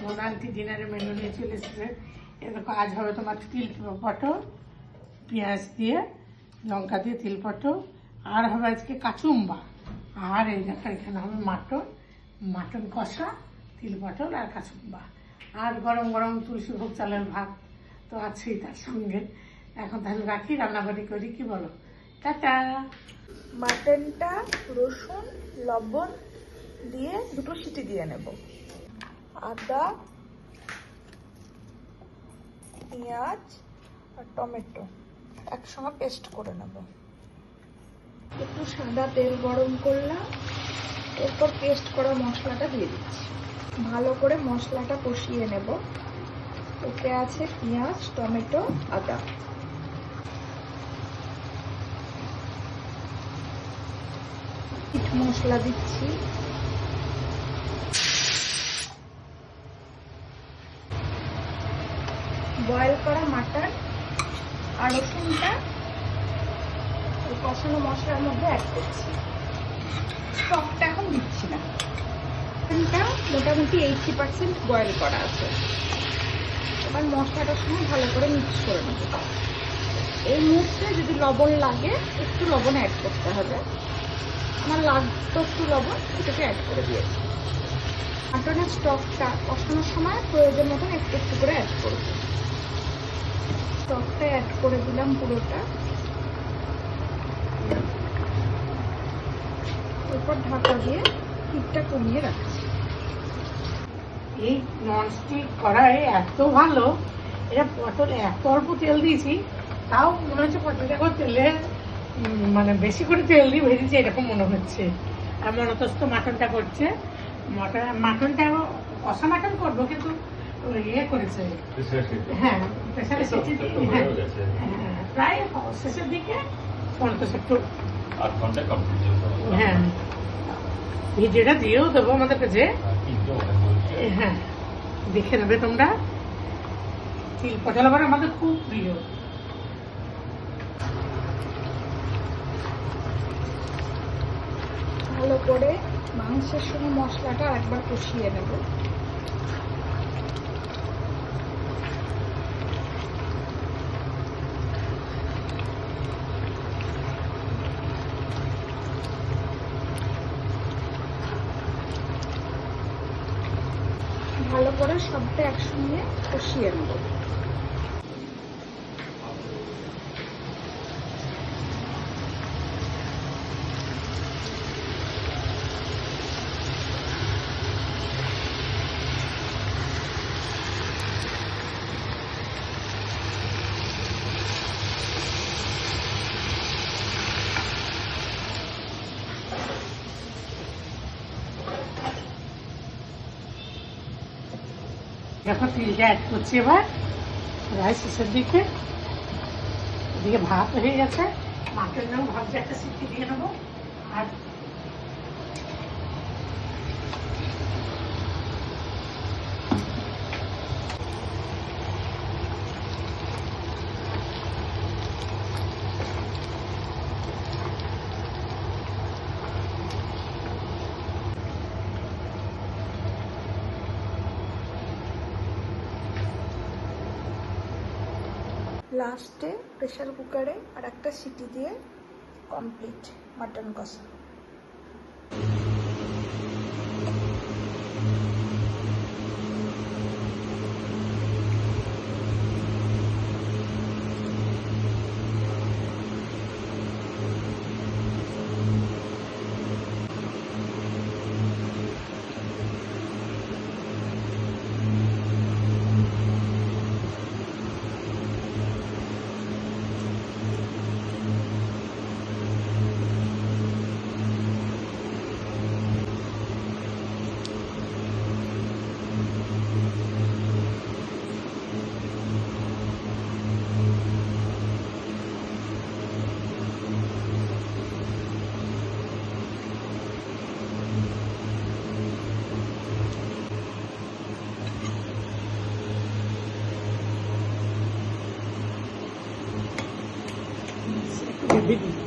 বোন আন্টি ডিনারের মেনু নিয়ে চলে এসেছে। এরকম আজ হবে তোমার তিল পটল পেঁয়াজ দিয়ে, লঙ্কা দিয়ে তিল পটল, আর হবে আজকে কাচুম্বা, আর এই দেখো এখানে হবে মাটন কষা, তিল পটল আর কাচুম্বা, আর গরম গরম তুলসী ভোগ চালের ভাত তো আছেই তার সঙ্গে। এখন তাহলে রাখি, রান্নাবাড়ি করি, কি বলো? টাটা। মাটনটা রসুন লবণ দিয়ে 2টো সিটি দিয়ে নেব, আদা পেঁয়াজ আর টমেটো একসঙ্গে পেস্ট করে নেব। একটু সাদা তেল গরম করলাম, এরপর পেস্ট করা মশলাটা দিয়ে দিচ্ছি। ভালো করে মশলাটা কষিয়ে নেব। এতে আছে পেঁয়াজ টমেটো আদা। মশলা দিচ্ছি, বয়েল করা মাটন আর রসুনটা ওই কষানো মশলার মধ্যে অ্যাড করছি। স্টকটা এখন দিচ্ছি না, মাটনটা মোটামুটি 80% বয়েল করা আছে। এবার মশলাটার সঙ্গে ভালো করে মিক্স করে নেব। এই মুহূর্তে যদি লবণ লাগে একটু লবণ অ্যাড করতে হবে, আমার লাগতো একটু লবণ, এটাকে অ্যাড করে দিয়েছি। মাটনের স্টকটা কষানোর সময় প্রয়োজন মতন একটু একটু করে অ্যাড করব। স্টকটা অ্যাড করে দিলাম পুরোটা, এরপর ঢাকা দিয়ে হিটটা কমিয়ে রাখছি। এই ননস্টিক কড়াই এত ভালো, এটা পটল এত অল্প তেল দিয়েছি, তাও মনে হচ্ছে পটলটা করে তেলে মানে বেশি করে তেল দিয়ে ভেজেছে এরকম মনে হচ্ছে। আর মনতস্ত মাটনটা করছে, মাটনটা কষা মাটন করবো, কিন্তু ইয়ে করেছে, হ্যাঁ প্রেসারে সিটি, হ্যাঁ প্রায় শেষের দিকে মনতস্ত একটু, হ্যাঁ ভিডিওটা দিয়েও দেবো আমাদের কাছে, হ্যাঁ দেখে নেবে তোমরা। তিল পটল আবার আমাদের খুব প্রিয়। ভালো করে মাংসের সঙ্গে মশলাটা একবার কষিয়ে নেব। ভালো করে সবটা একসঙ্গে কষিয়ে নেব। দেখো তিলটা অ্যাড করছি এবার প্রায় শেষের দিকে। এদিকে ভাত হয়ে গেছে, মাটন যেমন ভাবছি একটা সিটি দিয়ে নেবো। আর লাস্টে প্রেসার কুকারে আর একটা সিটি দিয়ে কমপ্লিট মাটন কষা। ভিডিও